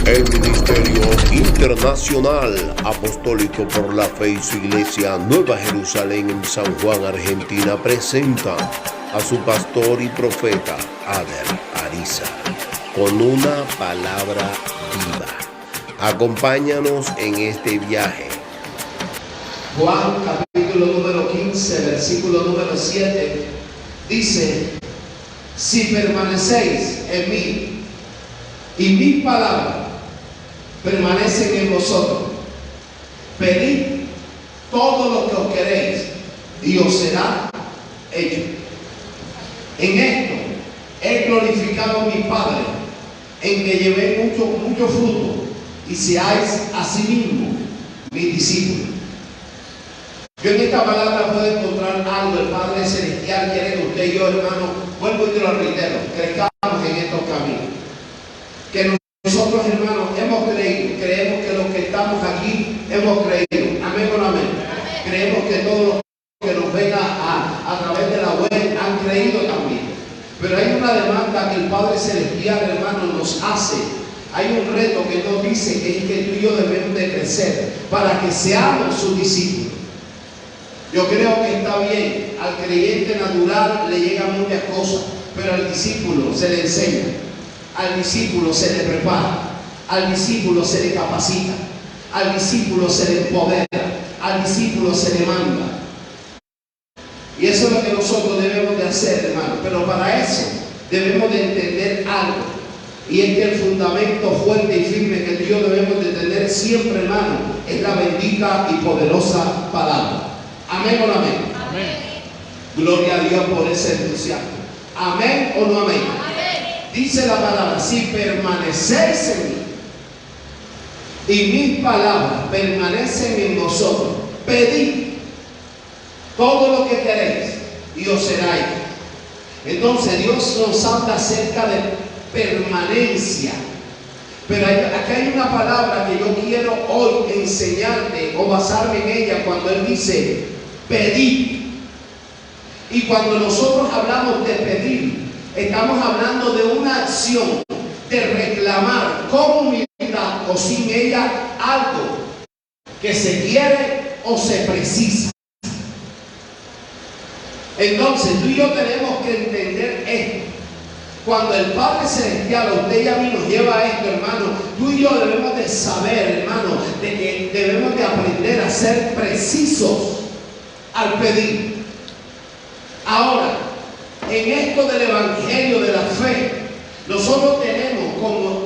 El Ministerio Internacional Apostólico por la Fe y su Iglesia Nueva Jerusalén en San Juan, Argentina, presenta a su pastor y profeta, Ader Ariza, con una palabra viva. Acompáñanos en este viaje. Juan capítulo número 15, versículo número 7, dice: si permanecéis en mí y mis palabras permanecen en vosotros, pedid todo lo que os queréis y os será hecho. En esto he glorificado a mi Padre, en que llevéis mucho fruto y seáis asimismo mis discípulos. Yo en esta palabra puedo encontrar algo. El Padre Celestial quiere que usted y yo, hermano, vuelvo y te lo reitero, crezcamos en estos caminos. Que nosotros, hermanos, hemos creído, creemos que los que estamos aquí hemos creído. Amén o no amén. Creemos que todos los que nos ven a través de la web han creído también. Pero hay una demanda que el Padre Celestial, hermano, nos hace. Hay un reto que nos dice que es que tú y yo debemos de crecer para que seamos sus discípulos. Yo creo que está bien, al creyente natural le llegan muchas cosas, pero al discípulo se le enseña, al discípulo se le prepara, al discípulo se le capacita, al discípulo se le empodera, al discípulo se le manda. Y eso es lo que nosotros debemos de hacer, hermano. Pero para eso debemos de entender algo, y es que el fundamento fuerte y firme que Dios debemos de tener siempre, hermano, es la bendita y poderosa palabra. Amén o no amén. Amén. Gloria a Dios por ese entusiasmo. Amén o no amén. Amén. Dice la palabra: si permanecéis en mí y mis palabras permanecen en vosotros, pedid todo lo que queréis y os será hecho. Entonces Dios nos habla acerca de permanencia. Pero aquí hay una palabra que yo quiero hoy enseñarte o basarme en ella cuando Él dice pedir. Y cuando nosotros hablamos de pedir, estamos hablando de una acción de reclamar con humildad o sin ella algo que se quiere o se precisa. Entonces tú y yo tenemos que entender esto. Cuando el Padre Celestial, usted y a mí, nos lleva a esto, hermano, tú y yo debemos de saber, hermano, de que debemos de aprender a ser precisos al pedir. Ahora, en esto del Evangelio de la fe, nosotros tenemos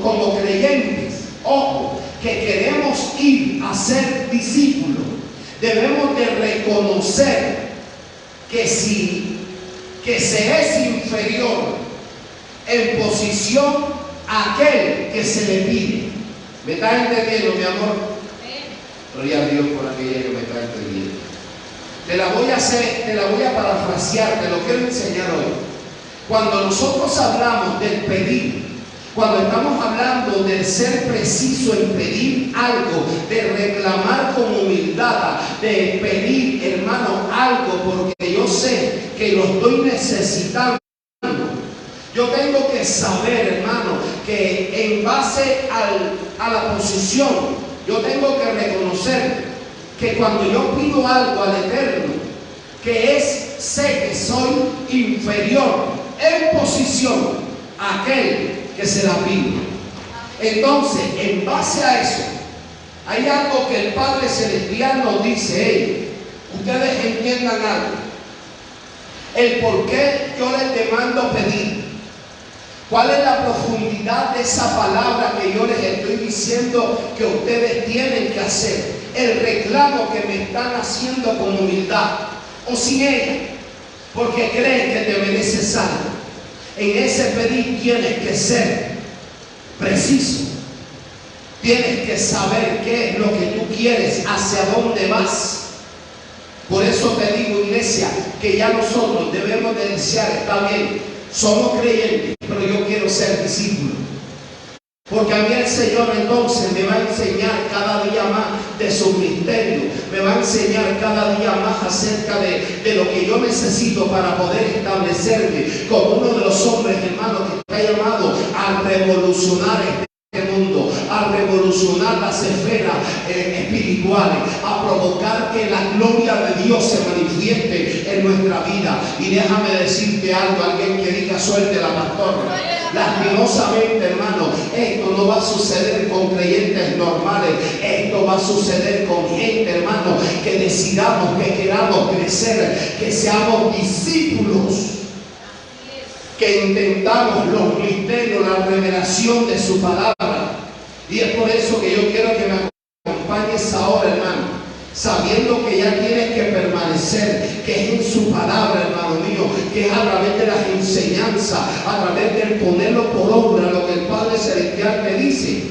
como creyentes, ojo, que queremos ir a ser discípulos, debemos de reconocer que se es inferior en posición a aquel que se le pide. ¿Me estás entendiendo, mi amor? Gloria a Dios por aquella que me está entendiendo. Te la voy a parafrasear, te lo quiero enseñar hoy. Cuando nosotros hablamos del pedir, cuando estamos hablando de ser preciso en pedir algo, de reclamar con humildad, de pedir, hermano, algo porque yo sé que lo estoy necesitando, yo tengo que saber, hermano, que en base a la posición, yo tengo que reconocer que cuando yo pido algo al Eterno, sé que soy inferior en posición a aquel que se la pide. Entonces, en base a eso, hay algo que el Padre Celestial nos dice: hey, ustedes entiendan algo, el por qué yo les demando pedir. ¿Cuál es la profundidad de esa palabra que yo les estoy diciendo que ustedes tienen que hacer? El reclamo que me están haciendo con humildad o sin ella, porque creen que te mereces algo. En ese pedir tienes que ser preciso. Tienes que saber qué es lo que tú quieres, hacia dónde vas. Por eso te digo, iglesia, que ya nosotros debemos de desear, está bien, somos creyentes, pero yo quiero ser discípulo. Porque a mí el Señor entonces me va a enseñar cada día más de su misterio, me va a enseñar cada día más acerca de lo que yo necesito para poder establecerme como uno de los hombres, hermanos, que está llamado a revolucionar este mundo, a presionar las esferas espirituales, a provocar que la gloria de Dios se manifieste en nuestra vida. Y déjame decirte algo, alguien que diga suerte la pastora. Lastimosamente, hermano, esto no va a suceder con creyentes normales. Esto va a suceder con gente, hermano, que decidamos, que queramos crecer, que seamos discípulos, que intentamos los misterios, la revelación de su palabra. Y es por eso que yo quiero que me acompañes ahora, hermano, sabiendo que ya tienes que permanecer, que es en su palabra, hermano mío, que es a través de las enseñanzas, a través del ponerlo por obra, lo que el Padre Celestial te dice.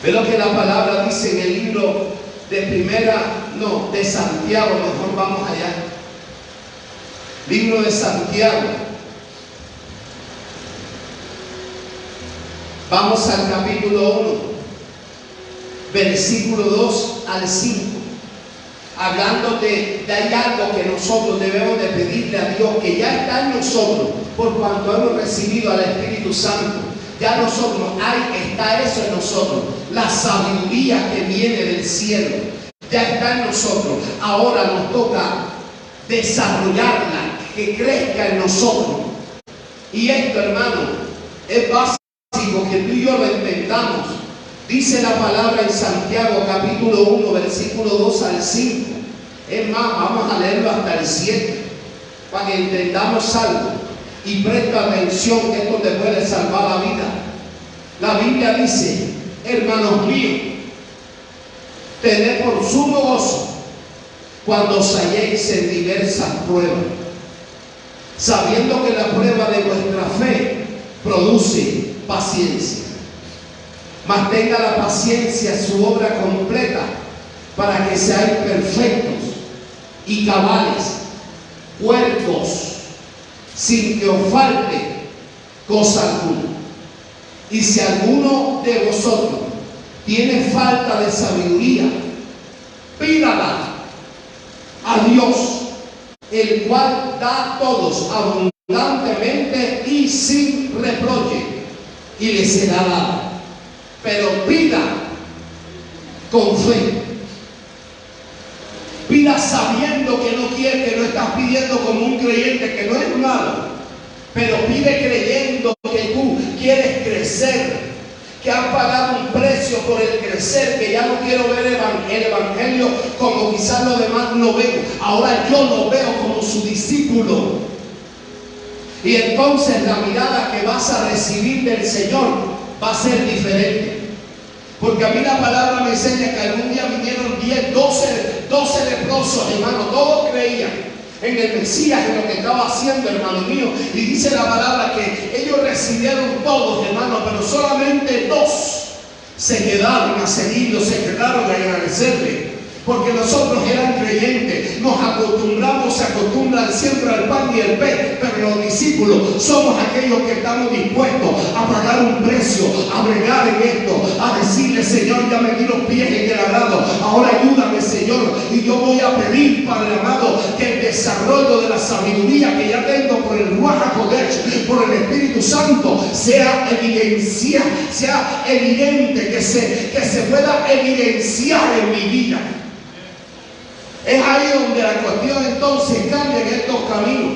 Ve lo que la palabra dice en el libro de Santiago, mejor vamos allá. Libro de Santiago. Vamos al capítulo 1, versículo 2 al 5. Hablando de hay algo que nosotros debemos de pedirle a Dios, que ya está en nosotros, por cuanto hemos recibido al Espíritu Santo. Ya nosotros, está eso en nosotros, la sabiduría que viene del cielo, ya está en nosotros. Ahora nos toca desarrollarla, que crezca en nosotros. Y esto, hermano, es básico que tú y yo lo entendamos. Dice la palabra en Santiago capítulo 1, versículo 2 al 5. Es más, vamos a leerlo hasta el 7, para que entendamos algo. Y presta atención, que esto te puede salvar la vida. La Biblia dice: hermanos míos, tened por sumo gozo cuando os halléis en diversas pruebas, sabiendo que la prueba de vuestra fe produce paciencia. Mas tenga la paciencia su obra completa, para que seáis perfectos y cabales, huertos, sin que os falte cosa alguna. Y si alguno de vosotros tiene falta de sabiduría, pídala a Dios, el cual da a todos abundantemente y sin reproche, y le será dada. Pero pida con fe. Pida sabiendo que no quiere, que no estás pidiendo como un creyente, que no es malo. Pero pide creyendo que tú quieres crecer, que has pagado un precio por el crecer, que ya no quiero ver el evangelio como quizás los demás lo ven. Ahora yo lo veo como su discípulo. Y entonces la mirada que vas a recibir del Señor va a ser diferente. Porque a mí la palabra me enseña que algún día vinieron 10, 12 leprosos, hermano. Todos creían en el Mesías, en lo que estaba haciendo, hermano mío. Y dice la palabra que ellos recibieron todos, hermano, pero solamente 2 se quedaron a seguirlo, se quedaron a agradecerle. Porque nosotros eran creyentes, nos acostumbramos, se acostumbran siempre al pan y el pez, pero los discípulos somos aquellos que estamos dispuestos a pagar un precio, a bregar en esto, a decirle: Señor, ya me di los pies en el arado, ahora ayúdame, Señor, y yo voy a pedir, Padre amado, que el desarrollo de la sabiduría que ya tengo por el Ruach HaKodesh, por el Espíritu Santo, sea evidente, que se pueda evidenciar en mi vida. Es ahí donde la cuestión entonces cambia en estos caminos.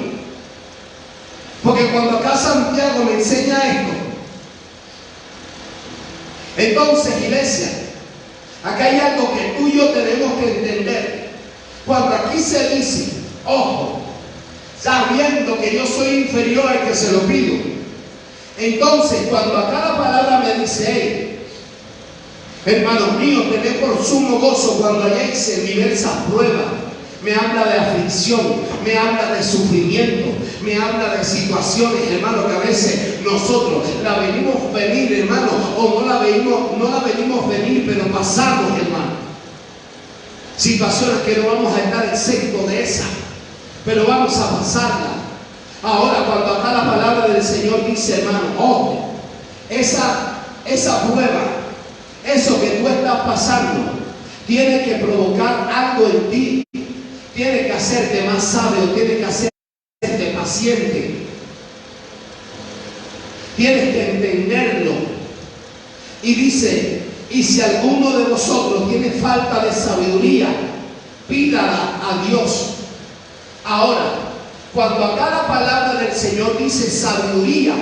Porque cuando acá Santiago me enseña esto, entonces, iglesia, acá hay algo que tú y yo tenemos que entender. Cuando aquí se dice, ojo, sabiendo que yo soy inferior al que se lo pido, entonces cuando acá la palabra me dice: hey, hermanos míos, tened por sumo gozo cuando hayáis en diversas pruebas, me habla de aflicción, me habla de sufrimiento, me habla de situaciones, hermano, que a veces nosotros la venimos venir, hermano, o no la venimos venir, pero pasamos, hermano. Situaciones que no vamos a estar exentos de esas, pero vamos a pasarla. Ahora, cuando acá la palabra del Señor dice, hermano, ojo, esa prueba, eso que tú estás pasando, tiene que provocar algo en ti, tiene que hacerte más sabio, tiene que hacerte paciente, tienes que entenderlo. Y dice y si alguno de vosotros tiene falta de sabiduría, pídala a Dios. Ahora, cuando acá la palabra del Señor dice sabiduría,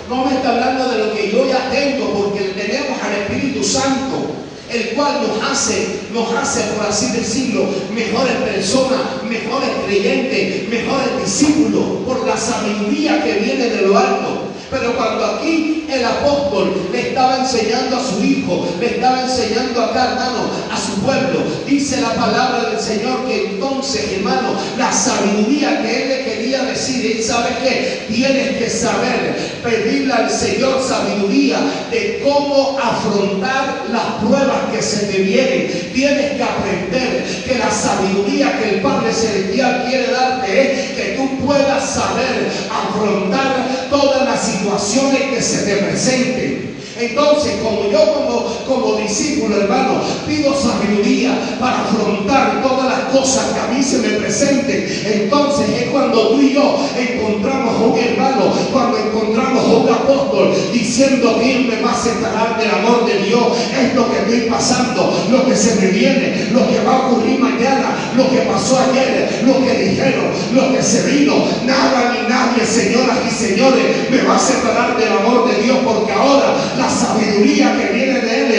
no me está hablando de lo que yo ya tengo, porque tenemos al Espíritu Santo, el cual nos hace, por así decirlo, mejores personas, mejores creyentes, mejores discípulos, por la sabiduría que viene de lo alto. Pero cuando aquí el apóstol le estaba enseñando a su hijo, le estaba enseñando acá, hermano, a su pueblo, dice la palabra del Señor que entonces, hermano, la sabiduría que él le quería decir, él sabe que tienes que saber pedirle al Señor sabiduría de cómo afrontar las pruebas que se te vienen. Tienes que aprender que la sabiduría que el Padre Celestial quiere darte es que tú puedas saber afrontar todas las situaciones que se te presenten. Entonces, como yo como discípulo, hermano, pido sabiduría para afrontar todas las cosas que a mí se me presenten. Entonces es cuando tú y yo encontramos a un hermano, cuando encontramos a un apóstol diciendo: ¿quién me va a separar del amor de Dios? Es lo que estoy pasando, lo que se me viene, lo que va a ocurrir mañana, lo que pasó ayer, lo que dijeron, lo que se vino. Nada ni nadie, señoras y señores, me va a separar del amor de Dios, porque ahora la sabiduría que viene de Él,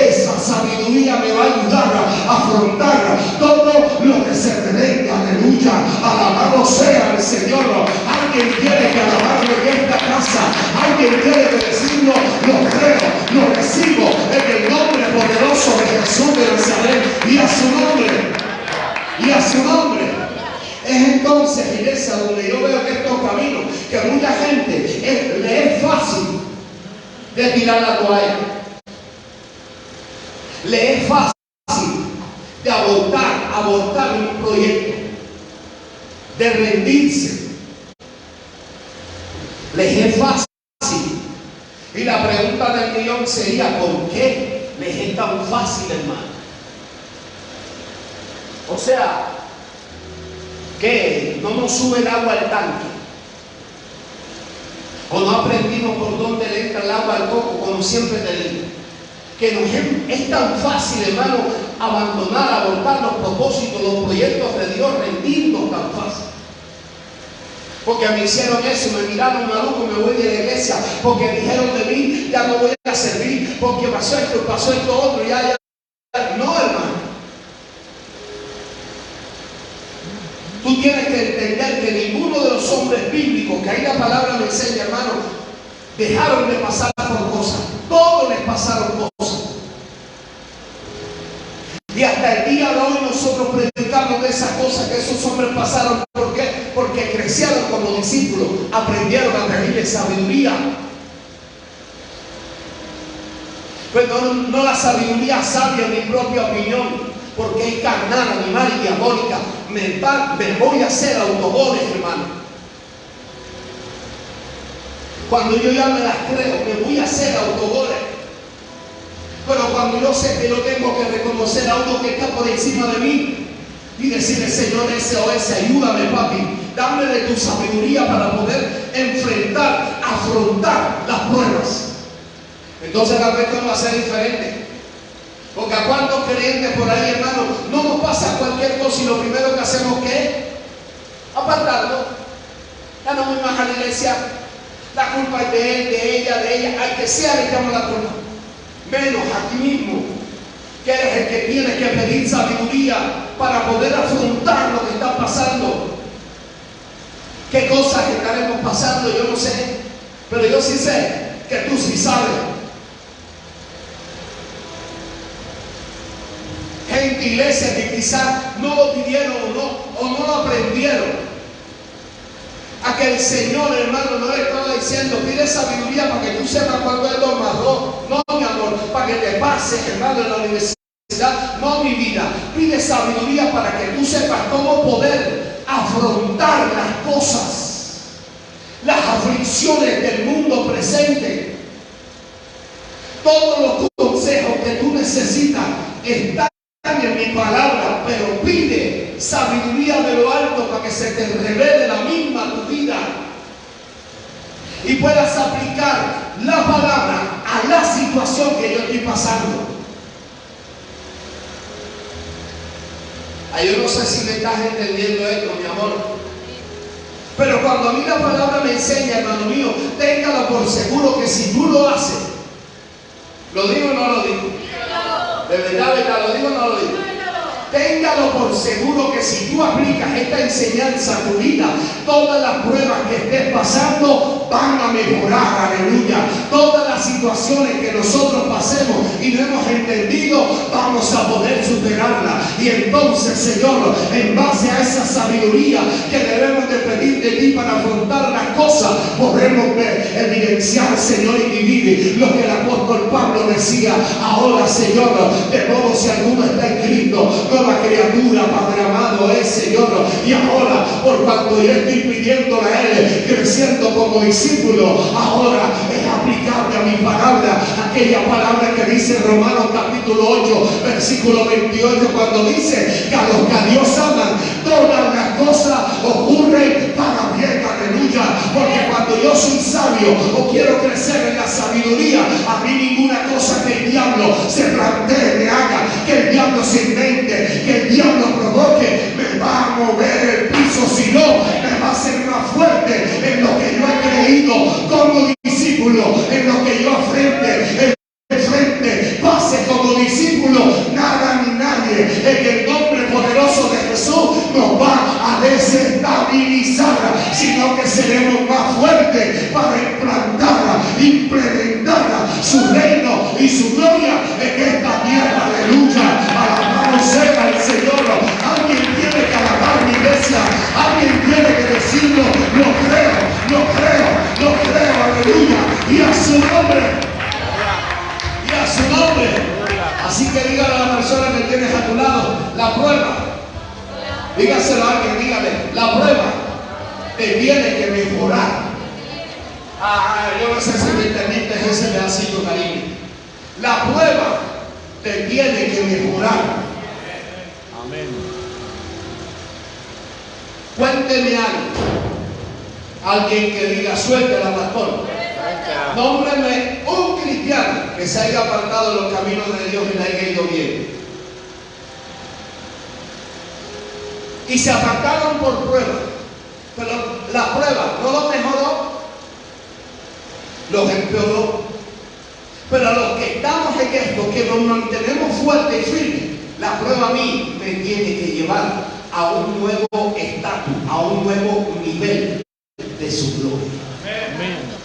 esa sabiduría me va a ayudar a afrontar todo lo que se me venga. Aleluya, alabado sea el Señor. Alguien tiene que alabarlo en esta casa, alguien tiene que decirlo: lo creo, lo recibo en el nombre poderoso de Jesús de Nazaret, y a su nombre, y a su nombre. Es entonces, iglesia, donde yo veo que estos caminos, que a mucha gente le es fácil de tirar la toalla, le es fácil de abortar un proyecto, de rendirse, les es fácil. Y la pregunta del millón sería: ¿por qué les es tan fácil, hermano? O sea, que no nos sube el agua al tanque, o no aprendimos por dónde le entra el agua al coco, como siempre te digo, que nos es tan fácil, hermano, abandonar, abortar los propósitos, los proyectos de Dios, rendirnos tan fácil. Porque me hicieron eso, me miraron maluco, me voy de la iglesia, porque dijeron de mí, ya no voy a servir, porque pasó esto otro, ya. No, hermano. Tú tienes que entender que ninguno de los hombres bíblicos, que ahí la palabra me enseña, hermano, dejaron de pasar por cosas. Todos les pasaron cosas. Y hasta el día de hoy nosotros predicamos de esas cosas que esos hombres pasaron. ¿Por qué? Porque crecieron como discípulos, aprendieron a pedirle sabiduría. Pero no la sabiduría sabia en mi propia opinión, porque es carnal, animal y diabólica. Me voy a hacer autogoles, hermano. Cuando yo ya me las creo, me voy a hacer autogoles. Pero cuando yo sé que yo tengo que reconocer a uno que está por encima de mí y decirle: Señor, SOS, ayúdame, papi, dame de tu sabiduría para poder enfrentar, afrontar las pruebas. Entonces la cuestión va a ser diferente. Porque a cuántos creyentes por ahí, hermano, no nos pasa cualquier cosa y lo primero que hacemos, ¿qué es? Apartarlo. Ya no voy más a la iglesia, la culpa es de él, de ella, al que sea le echamos la culpa. Menos a ti mismo, que eres el que tiene que pedir sabiduría para poder afrontar lo que está pasando. ¿Qué cosas estaremos pasando? Yo no sé, pero yo sí sé que tú sí sabes. Gente, iglesias que quizás no lo pidieron o no lo aprendieron. A que el Señor, hermano, no le estaba diciendo: pide sabiduría para que tú sepas cuándo es lo más. No, mi amor, para que te pases, hermano, en la universidad. No, mi vida, pide sabiduría para que tú sepas cómo poder afrontar las cosas, las aflicciones del mundo presente. Todos los consejos que tú necesitas están en mi palabra, pero pide sabiduría de lo alto para que se te revele la misma a tu vida y puedas aplicar la palabra a la situación situación que yo estoy pasando. Yo no sé si me estás entendiendo esto, mi amor. Pero cuando a mí la palabra me enseña, hermano mío, téngalo por seguro que si tú lo haces, ¿lo digo o no lo digo? De verdad, ¿lo digo o no lo digo? Téngalo por seguro que si tú aplicas esta enseñanza a tu vida, todas las pruebas que estés pasando van a mejorar, aleluya. Todas las situaciones que nosotros pasemos y no hemos entendido, vamos a poder superarlas. Y entonces, Señor, en base a esa sabiduría que debemos de pedir de ti para afrontar las cosas, podremos evidenciar, Señor, y vivir lo que el apóstol Pablo decía. Ahora, Señor, de modo si alguno está en Cristo, nueva criatura, Padre amado es, Señor. Y ahora, por cuanto yo estoy pidiéndole a Él, creciendo como discípulo, ahora es aplicable a mi palabra, aquella palabra que dice Romanos capítulo 8, versículo 28, cuando dice que a los que a Dios aman, todas las cosas ocurren para bien, aleluya. Porque cuando yo soy sabio o quiero crecer en la sabiduría, a mí ninguna cosa que el diablo se plantee, me haga, que el diablo se invente, que el diablo provoque, me va a mover el piso, sino me va a hacer más fuerte en lo que yo he creído como discípulo, en lo que yo enfrente pase como discípulo, nada ni nadie en el nombre poderoso de Jesús nos va a desestabilizar, sino que seremos más fuertes para implementar su reino y su gloria en esta tierra, aleluya. Alabado sea el Señor. Alguien tiene que alabar mi iglesia, alguien tiene que decirlo, lo creo, aleluya, y a su nombre. A su nombre. Así que dígale a la persona que tienes a tu lado, la prueba, dígaselo a alguien, dígale, la prueba te tiene que mejorar. Yo no sé si me entendiste ese pedacito, cariño. La prueba te tiene que mejorar. Amén. Cuénteme algo. Alguien que diga, suéltela, pastor. Nómbreme un cristiano que se haya apartado de los caminos de Dios y le haya ido bien. Y se apartaron por prueba. Pero la prueba no los mejoró, los empeoró. Pero a los que estamos en esto, que nos mantenemos fuertes y firmes, la prueba a mí me tiene que llevar a un nuevo estatus, a un nuevo nivel de su gloria. Amén.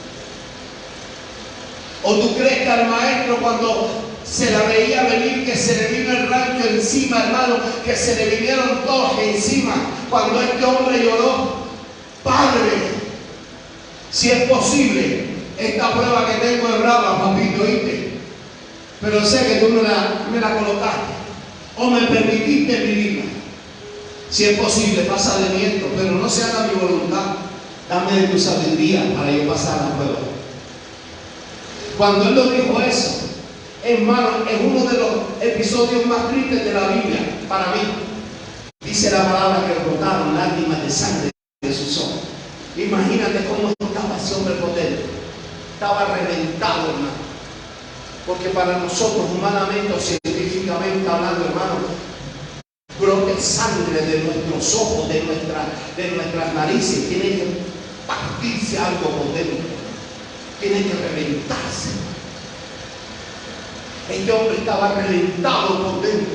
¿O tú crees que al maestro, cuando se la veía venir, que se le vino el rancho encima, hermano, que se le vinieron todos encima, cuando este hombre lloró? Padre, si es posible, esta prueba que tengo es brava, papito, ¿oíste? Pero sé que tú me la colocaste o me permitiste vivirla. Si es posible, pasa de mí esto, pero no se haga mi voluntad. Dame de tu sabiduría para yo pasar la prueba. Cuando él lo dijo eso, hermano, es uno de los episodios más tristes de la Biblia para mí. Dice la palabra que brotaron lágrimas de sangre de sus ojos. Imagínate cómo estaba ese hombre por dentro. Estaba reventado, hermano. Porque para nosotros, humanamente o científicamente hablando, hermano, brote sangre de nuestros ojos, de nuestras narices. Tiene que partirse algo por dentro. Tiene que reventarse. Este hombre estaba reventado por dentro.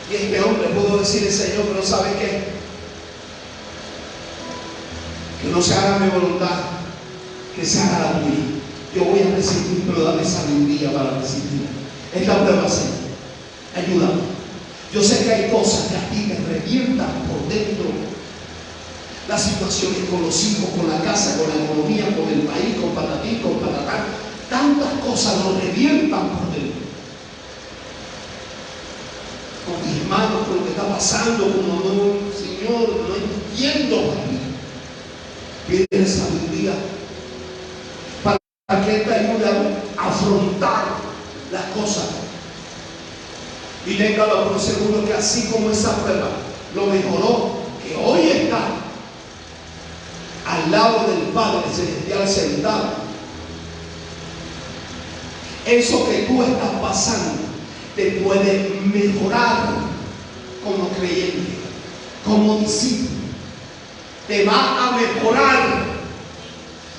Y este hombre pudo decirle, Señor, pero ¿sabe qué? Que no se haga mi voluntad, que se haga la tuya. Yo voy a resistir, pero dame sabiduría para resistir. Es la prueba, Señor. Ayúdame. Yo sé que hay cosas que a ti te revientan por dentro. Las situaciones con los hijos, con la casa, con la economía, con el país, con patatín, con patatán. Tantas cosas nos revientan por dentro. Con mis hermanos, con lo que está pasando, como no, Señor, no entiendo para mí. Pide sabiduría para que te ayude a afrontar las cosas. Y téngalo por seguro que así como esa prueba lo mejoró, que hoy está al lado del Padre Celestial sentado, Eso que tú estás pasando te puede mejorar como creyente, como discípulo. Te va a mejorar.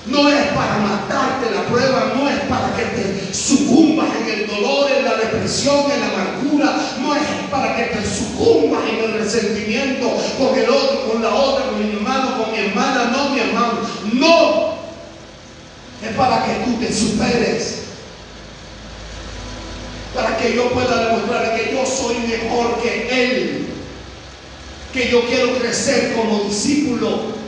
No es para matarte la prueba, no es para que te sucumbas en el dolor, en la depresión, en la amargura, no es para que te sucumbas en el resentimiento con el otro, con la otra, con mi hermano, con mi hermana, no mi hermano, no, es para que tú te superes, para que yo pueda demostrar que yo soy mejor que él, que yo quiero crecer como discípulo.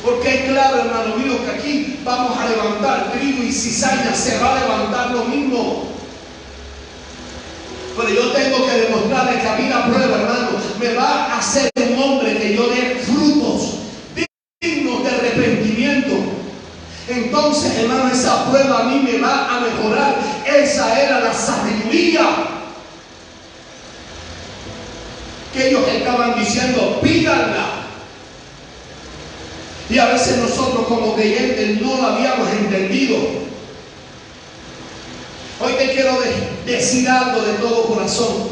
Porque es claro, hermano mío, que aquí vamos a levantar trigo y cizaña, se va a levantar lo mismo. Pero yo tengo que demostrarle que a mí la prueba, hermano, me va a hacer un hombre que yo dé frutos dignos de arrepentimiento. Entonces, hermano, esa prueba a mí me va a mejorar. Esa era la sabiduría que ellos estaban diciendo, pídanla. Y a veces nosotros como creyentes no lo habíamos entendido. Hoy te quiero decir algo de todo corazón.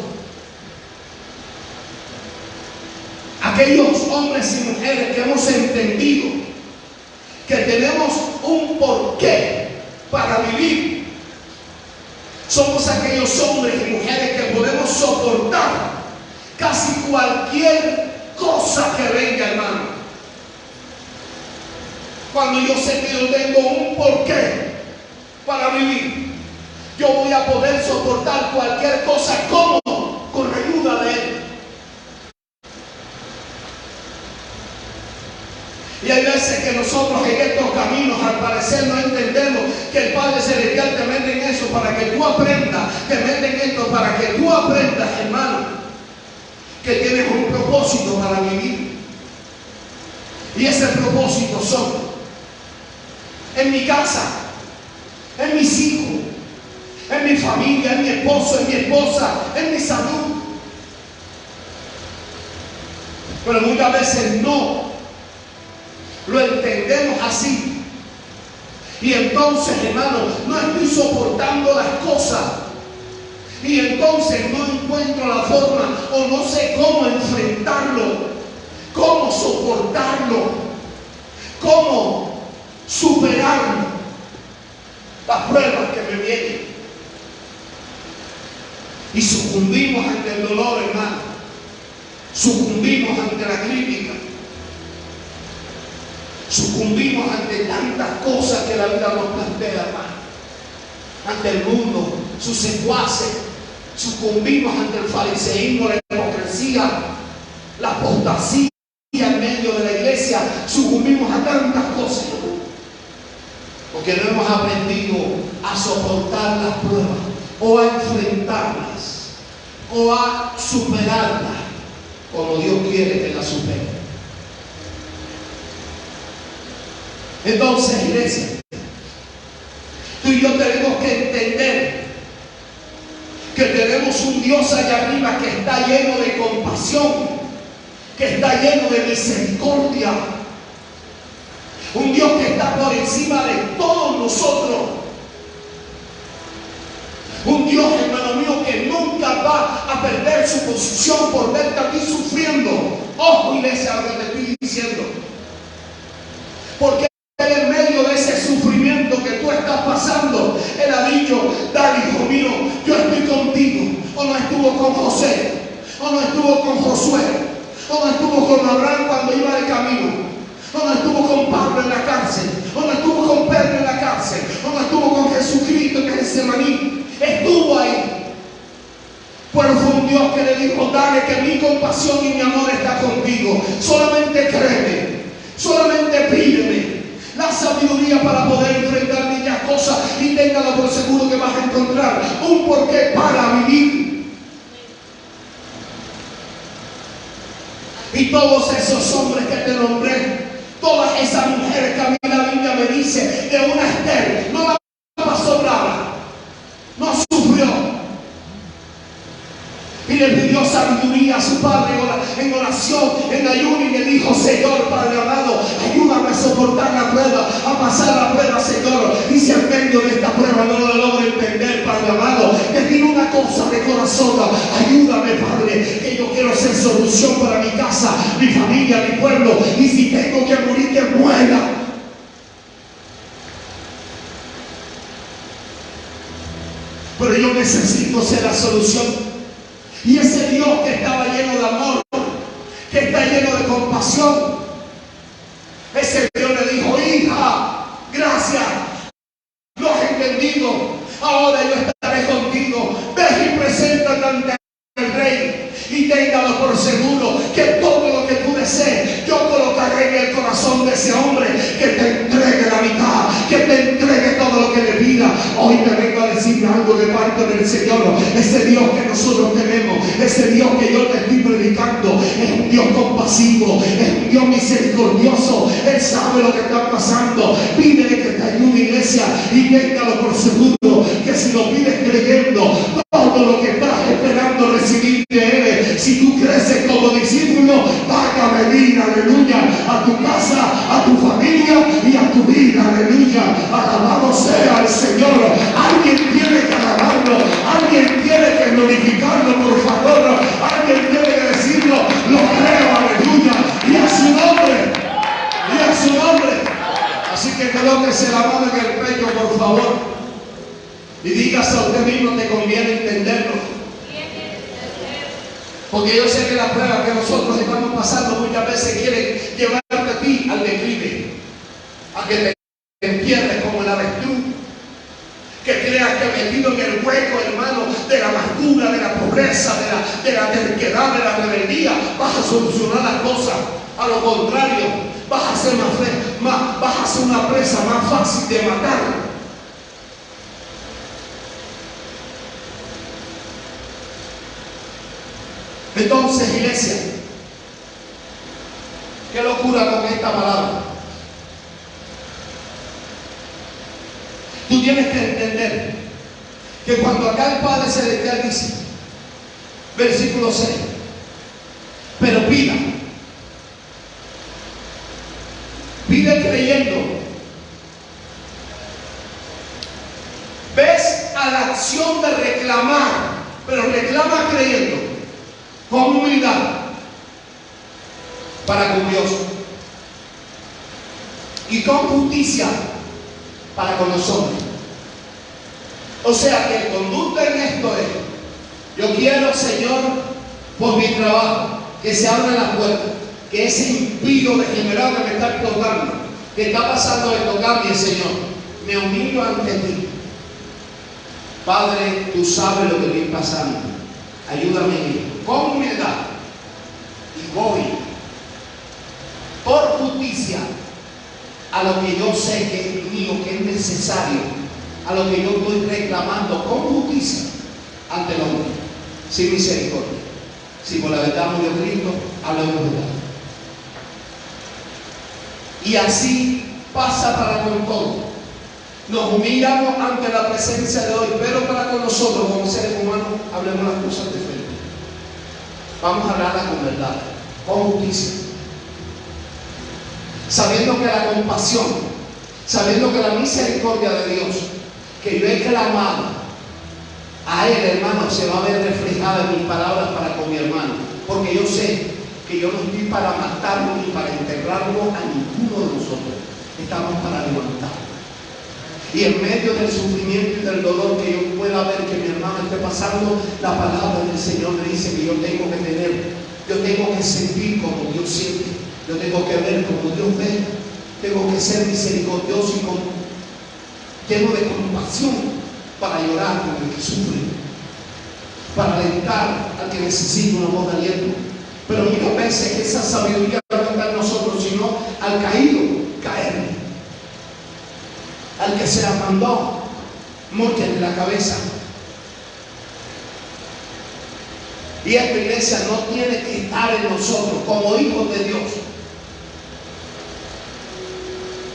Aquellos hombres y mujeres que hemos entendido que tenemos un porqué para vivir, somos aquellos hombres y mujeres que podemos soportar casi cualquier cosa que venga, hermano. Cuando yo sé que yo tengo un porqué para vivir, yo voy a poder soportar cualquier cosa. ¿Cómo? Con la ayuda de Él. Y hay veces que nosotros en estos caminos al parecer no entendemos que el Padre Celestial te mete en eso para que tú aprendas, te mete en esto para que tú aprendas, hermano, que tienes un propósito para vivir. Y ese propósito son en mi casa, en mis hijos, en mi familia, en mi esposo, en mi esposa, en mi salud. Pero muchas veces no lo entendemos así. Y entonces, hermano, no estoy soportando las cosas. Y entonces no encuentro la forma o no sé cómo enfrentarlo, cómo soportarlo, cómo superar las pruebas que me vienen. Y sucumbimos ante el dolor, hermano. Sucumbimos ante la crítica. Sucumbimos ante tantas cosas que la vida nos plantea, hermano. Ante el mundo, sus secuaces. Sucumbimos ante el fariseísmo, la hipocresía, la apostasía en medio de la iglesia. Sucumbimos a tantas cosas. Porque no hemos aprendido a soportar las pruebas, o a enfrentarlas, o a superarlas, como Dios quiere que las supere. Entonces, iglesia, tú y yo tenemos que entender que tenemos un Dios allá arriba que está lleno de compasión, que está lleno de misericordia. Un Dios que está por encima de todos nosotros. Un Dios, hermano mío, que nunca va a perder su posición por verte a ti sufriendo. Ojo, iglesia, lo que te estoy diciendo. Porque en medio de ese sufrimiento que tú estás pasando, Él ha dicho, dale, hijo mío, yo estoy contigo. O no estuvo con José, o no estuvo con Josué, o no estuvo con Abraham cuando iba de camino. O no estuvo con Pablo en la cárcel, o no estuvo con Pedro en la cárcel, o no estuvo con Jesucristo en Getsemaní. Estuvo ahí. Pero fue un Dios que le dijo, dale, que mi compasión y mi amor está contigo. Solamente créeme, solamente pídeme la sabiduría para poder enfrentar dichas cosas, y téngalo por seguro que vas a encontrar un porqué para vivir. Y todos esos hombres que te nombré, todas esas mujeres que a mí la Biblia me dice de una Esther, no la pasó brava, no sufrió. Y le pidió pidió sabiduría a su padre en oración, en ayuno, y le dijo: Señor, Padre amado, ayúdame a soportar la prueba, a pasar la prueba, Señor. Y si en medio de esta prueba no lo logro entender, Padre amado, te pido una cosa de corazón: ayúdame, Padre, que yo quiero ser solución para mi casa, mi familia, mi pueblo, y si tengo que morir, que muera. Pero yo necesito ser la solución. Y ese Dios que estaba lleno de amor, que está lleno de compasión, ese Dios le dijo: hija, gracias, lo has entendido, ahora yo estaré contigo. Ve y preséntate ante el rey, y téngalo por seguro que todo lo que tú desees, yo colocaré en el corazón de ese hombre, que te entregue la mitad, que te entregue todo lo que le pida. Hoy te vengo a decir algo de parte del Señor. Ese Dios que nosotros tenemos, ese Dios que yo te estoy predicando, es un Dios compasivo, es un Dios misericordioso. Él sabe lo que está pasando. Pídele que te ayude, iglesia, y téngalo por seguro que si lo pides creyendo, todo lo que estás esperando recibir de Él, si tú creces como discípulo, van a venir, aleluya, a tu casa, a tu familia y a tu vida, aleluya. Alabado sea el Señor. Alguien tiene que alabarlo, alguien tiene que glorificarlo, por favor. Alguien tiene que decirlo: lo creo, aleluya, y a su nombre, y a su nombre. Así que colóquese la mano en el pecho, por favor, y dígase a usted mismo: te conviene entenderlo. Porque yo sé que las pruebas que nosotros estamos pasando muchas veces quieren llevarte a ti al declive, a que te entierres como el avestruz, que creas que metido en el hueco, hermano, de la amargura, de la pobreza, de la terquedad, de la rebeldía, vas a solucionar las cosas. A lo contrario, vas a ser vas a ser una presa más fácil de matar. Entonces, iglesia, qué locura con esta palabra. Tú tienes que entender que cuando acá el Padre Celestial dice, versículo 6, pero pida creyendo. Ves a la acción de reclamar, pero reclama creyendo, con humildad para con Dios, y con justicia para con los hombres. O sea que el conducto en esto es: yo quiero, Señor, por mi trabajo, que se abran las puertas, que ese impío degenerado que me está explotando, que está pasando esto, cambie, Señor. Me humillo ante ti. Padre, tú sabes lo que estoy pasando, ayúdame en ello. Con humildad, y voy por justicia a lo que yo sé que es mío, que es necesario, a lo que yo estoy reclamando con justicia ante el hombre, sin misericordia. Si por la verdad murió Cristo, hablamos de verdad. Y así pasa para con todos. Nos humillamos ante la presencia de hoy, pero para con nosotros como seres humanos hablemos las cosas de frente. Vamos a hablarlas con verdad, con justicia, sabiendo que la compasión, sabiendo que la misericordia de Dios, que yo he clamado a Él, hermano, se va a ver reflejada en mis palabras para con mi hermano, porque yo sé que yo no estoy para matarlo ni para enterrarlo a ninguno de nosotros, estamos para levantarlo. Y en medio del sufrimiento y del dolor que yo pueda ver que mi hermano esté pasando, la palabra del Señor me dice que yo tengo que tener, yo tengo que sentir como Dios siente, yo tengo que ver como Dios ve, tengo que ser misericordioso y lleno de compasión para llorar con el que sufre, para alentar al que necesita una voz de aliento. Pero muchas veces esa sabiduría no está en nosotros, sino al caído, caer. Al que se la mandó, mórquenle la cabeza. Y esta iglesia no tiene que estar en nosotros como hijos de Dios.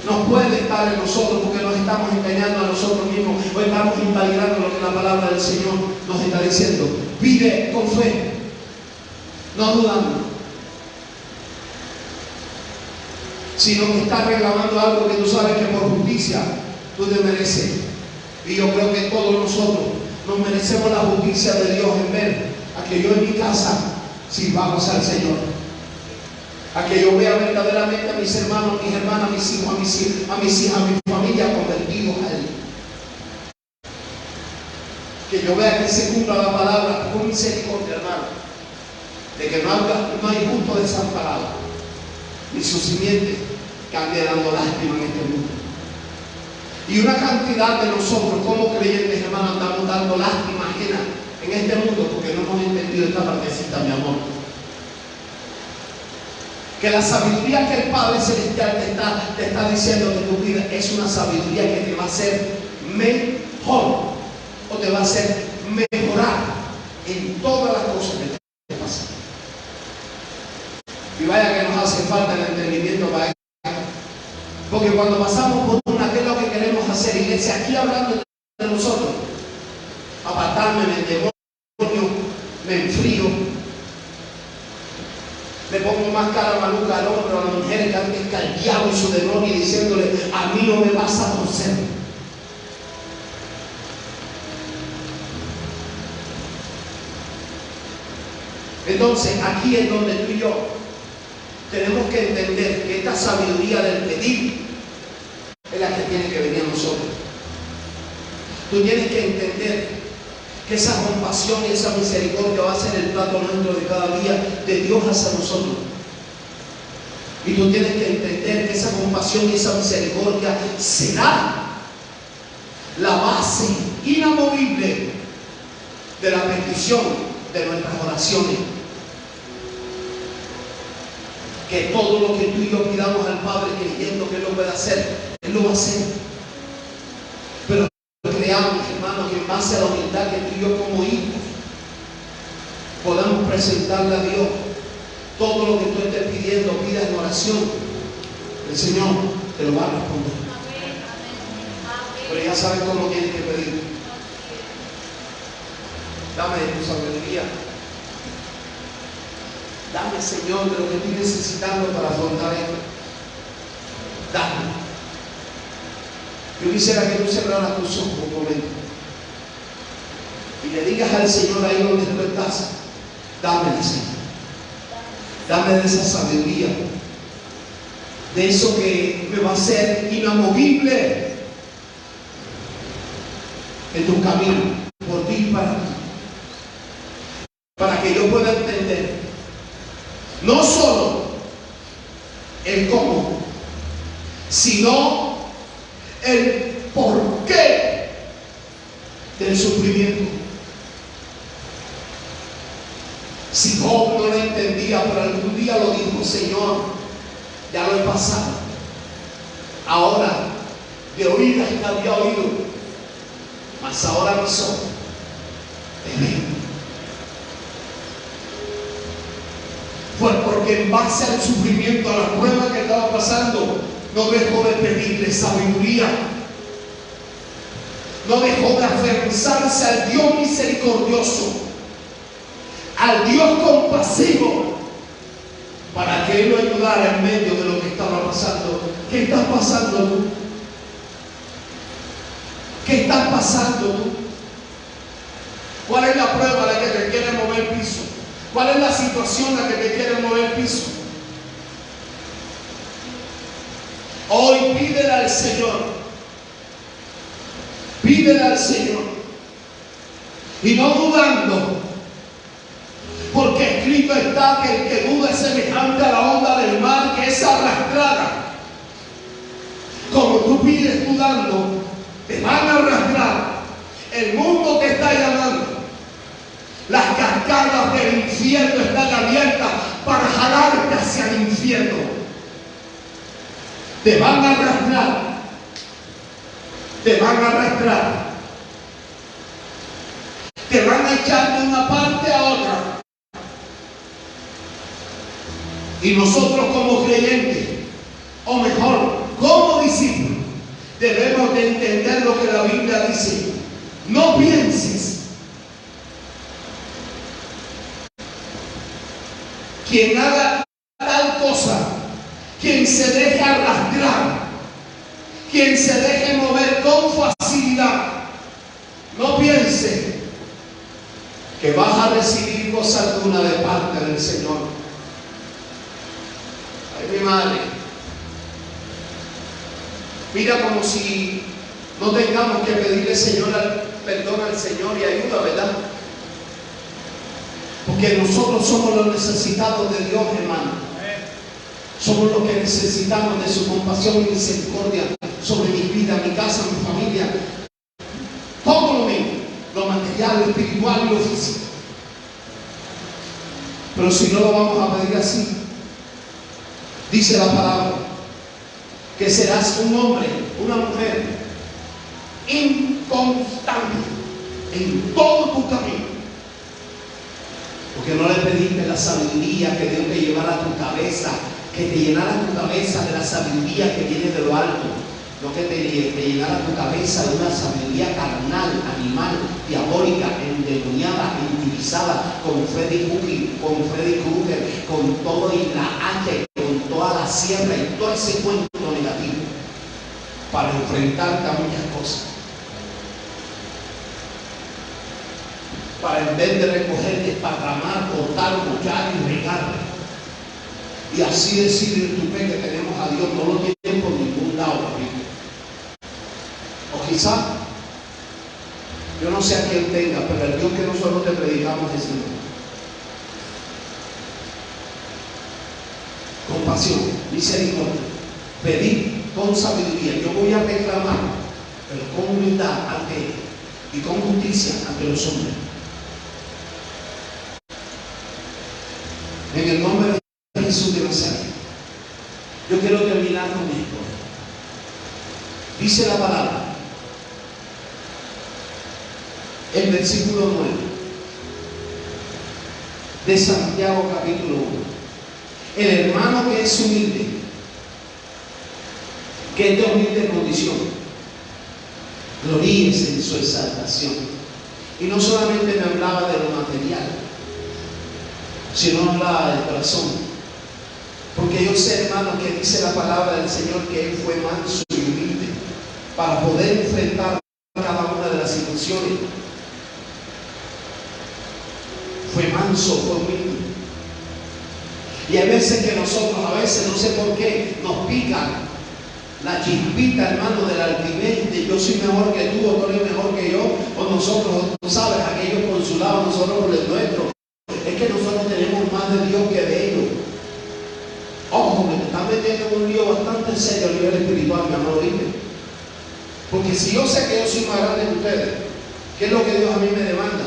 No puede estar en nosotros porque nos estamos engañando a nosotros mismos o estamos invalidando lo que la palabra del Señor nos está diciendo. Pide con fe, no dudando, sino que estás reclamando algo que tú sabes que por justicia tú te mereces. Y yo creo que todos nosotros nos merecemos la justicia de Dios en ver a que yo en mi casa sirvamos al Señor, a que yo vea verdaderamente a mis hermanos, mis hermanas, mis hijos, a mis hijas, a mi familia convertidos a Él. Que yo vea que se cumpla la palabra con misericordia, hermano, de que no hay justo desamparado, ni su simiente que ande dando lástima en este mundo. Y una cantidad de nosotros como creyentes, hermano, andamos dando lástima ajena en este mundo porque no hemos entendido esta partecita, mi amor. Que la sabiduría que el Padre Celestial te está diciendo de tu vida es una sabiduría que te va a hacer mejor, o te va a hacer mejorar en todas las cosas que te pasan. Y vaya que nos hace falta el entendimiento para esto. Porque cuando pasamos por una, ¿qué es lo que queremos hacer, iglesia? Aquí hablando de nosotros, apartarme del demonio, me enfrío, le pongo más cara maluca al hombre o a la mujer que al diablo y su demonio, y diciéndole, a mí no me vas a torcer. Entonces, aquí es donde tú y yo tenemos que entender que esta sabiduría del pedir es la que tiene que venir a nosotros. Tú tienes que entender que esa compasión y esa misericordia va a ser el plato nuestro de cada día de Dios hacia nosotros. Y tú tienes que entender que esa compasión y esa misericordia será la base inamovible de la petición de nuestras oraciones. Que todo lo que tú y yo pidamos al Padre, creyendo que Él lo puede hacer, Él lo va a hacer. Pero creamos, hermanos, que en base a la humildad que tú y yo como hijos podamos presentarle a Dios todo lo que tú estés pidiendo, pidas en oración, el Señor te lo va a responder. Pero ya sabes cómo tienes que pedir. Dame tu sabiduría. Dame, Señor, de lo que estoy necesitando para afrontar esto. Dame. Yo quisiera que tú cerraras tus ojos un momento y le digas al Señor ahí donde tú estás, dame, Señor. Dame de esa sabiduría, de eso que me va a ser inamovible en tu camino, por ti y para que yo pueda entender no solo el cómo, sino el porqué del sufrimiento. Si Job no lo entendía, pero algún día lo dijo, Señor, ya lo he pasado. Ahora, de oídas que había oído, mas ahora mis ojos te ven. Fue porque en base al sufrimiento, a la prueba que estaba pasando, no dejó de pedirle sabiduría. No dejó de aferrarse al Dios misericordioso, al Dios compasivo, para que Él lo ayudara en medio de lo que estaba pasando. ¿Qué estás pasando tú? ¿Qué estás pasando tú? ¿Cuál es la prueba la que te quiere mover el piso? ¿Cuál es la situación la que te quiere mover el piso? Hoy pídele al Señor. Pídele al Señor. Y no dudando. Porque escrito está que el que duda es semejante a la onda del mar que es arrastrada. Como tú pides dudando, te van a arrastrar. El mundo te está llamando. Las cascadas del infierno están abiertas para jalarte hacia el infierno. Te van a arrastrar. Te van a arrastrar. Te van a echar de una parte a otra. Y nosotros como creyentes, o mejor, como discípulos, debemos de entender lo que la Biblia dice. No pienses quien haga tal cosa, quien se deje arrastrar, quien se deje mover con facilidad, no piense que vas a recibir cosa alguna de parte del Señor. Ay, mi madre, mira, como si no tengamos que pedirle perdón al Señor y ayuda, ¿verdad? Porque nosotros somos los necesitados de Dios, hermano. Somos los que necesitamos de su compasión y misericordia sobre mi vida, mi casa, mi familia. Todo lo mismo, lo material, lo espiritual y lo físico. Pero si no lo vamos a pedir así, dice la palabra, que serás un hombre, una mujer inconstante en todo tu camino. Porque no le pediste la sabiduría que Dios te llevara a tu cabeza, que te llenara tu cabeza de la sabiduría que viene de lo alto, no que te llenara tu cabeza de una sabiduría carnal, animal, diabólica, endemoniada, intimizada, con Freddy Krueger, con todo y la H, con toda la sierra y todo ese cuento negativo, para enfrentarte a muchas cosas. Para en vez de recoger, desparramar, cortar, mochar y regar. Y así decir en tu fe que tenemos a Dios, no lo tienen por ningún lado, papito. O quizá, yo no sé a quién tenga, pero el Dios que nosotros te predicamos es Dios. Compasión, misericordia, pedir con sabiduría. Yo voy a reclamar, pero con humildad ante Él y con justicia ante los hombres. En el nombre de Jesús de Nazaret, yo quiero terminar con esto. Dice la palabra, el versículo 9 de Santiago capítulo 1. El hermano que es humilde, que es de humilde condición, gloríese en su exaltación. Y no solamente me hablaba de lo material, sino hablaba del corazón. Porque yo sé, hermano, que dice la palabra del Señor que Él fue manso y humilde para poder enfrentar cada una de las situaciones. Fue manso, fue humilde. Y hay veces que nosotros, a veces, no sé por qué, nos pican la chispita, hermano, de la altivez, de yo soy mejor que tú, o tú eres mejor que yo, o nosotros, tú sabes, aquellos por su lado, nosotros por el nuestro. Es que nosotros tenemos más de Dios que de ellos. Ojo, me están metiendo en un lío bastante serio a nivel espiritual, mi amor, ¿viste? Porque si yo sé que yo soy más grande que ustedes, ¿qué es lo que Dios a mí me demanda?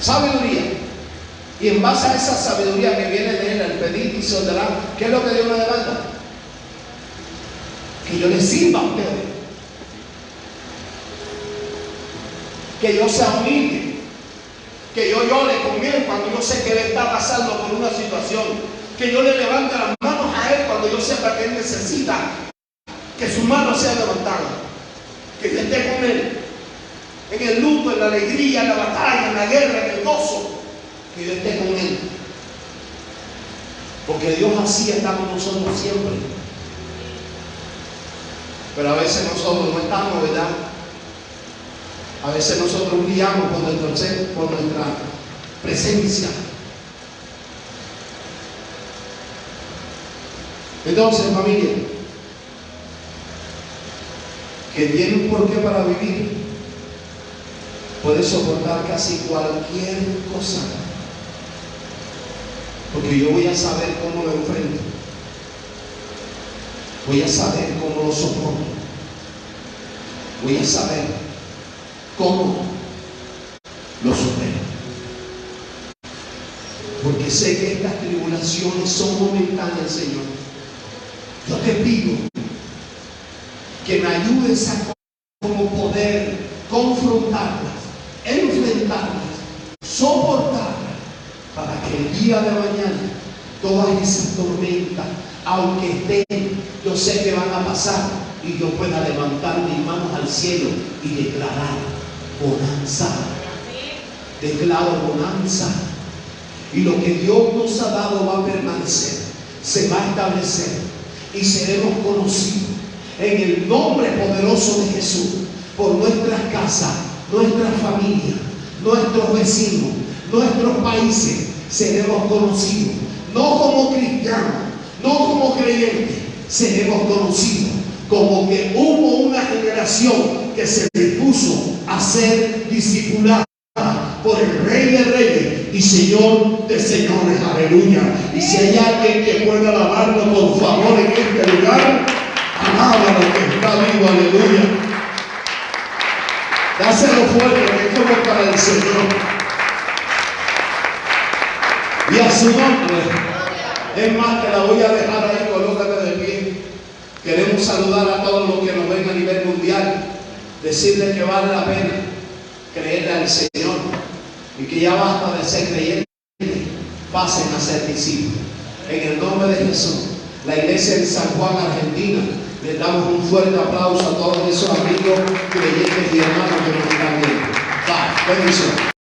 Sabiduría. Y en base a esa sabiduría que viene de Él, al pedir y se os dará, ¿qué es lo que Dios me demanda? Que yo les sirva a ustedes. Que yo sea humilde. Que yo llore con Él cuando yo sé que Él está pasando por una situación. Que yo le levante las manos a Él cuando yo sepa que Él necesita que su mano sea levantada. Que yo esté con Él en el luto, en la alegría, en la batalla, en la guerra, en el gozo. Que yo esté con Él. Porque Dios así está con nosotros siempre. Pero a veces nosotros no estamos, ¿verdad? A veces nosotros brillamos por nuestra presencia. Entonces, familia, que tiene un porqué para vivir, puede soportar casi cualquier cosa. Porque yo voy a saber cómo lo enfrento. Voy a saber cómo lo soporto. Voy a saber cómo lo supero. Porque sé que estas tribulaciones son momentáneas, Señor. Yo te pido que me ayudes a como poder confrontarlas, enfrentarlas, soportarlas, para que el día de mañana todas esas tormentas, aunque estén, yo sé que van a pasar y yo pueda levantar mis manos al cielo y declarar bonanza. Declaro bonanza. Y lo que Dios nos ha dado va a permanecer, se va a establecer y seremos conocidos en el nombre poderoso de Jesús por nuestras casas, nuestras familias, nuestros vecinos, nuestros países. Seremos conocidos, no como cristianos, no como creyentes, seremos conocidos como que hubo una generación que se dispuso a ser discipulada por el Rey de Reyes y Señor de Señores. Aleluya. Y si hay alguien que pueda alabarlo, por favor, en este lugar, alábalo que está vivo. Aleluya. Dáselo fuerte, que es como para el Señor. Y a su nombre. Es más, te la voy a dejar ahí, colócate de pie. Queremos saludar a todos los que nos ven a nivel mundial, decirles que vale la pena creerle al Señor y que ya basta de ser creyentes, pasen a ser discípulos. En el nombre de Jesús, la iglesia en San Juan, Argentina, les damos un fuerte aplauso a todos esos amigos creyentes y hermanos que nos están viendo. Bendición.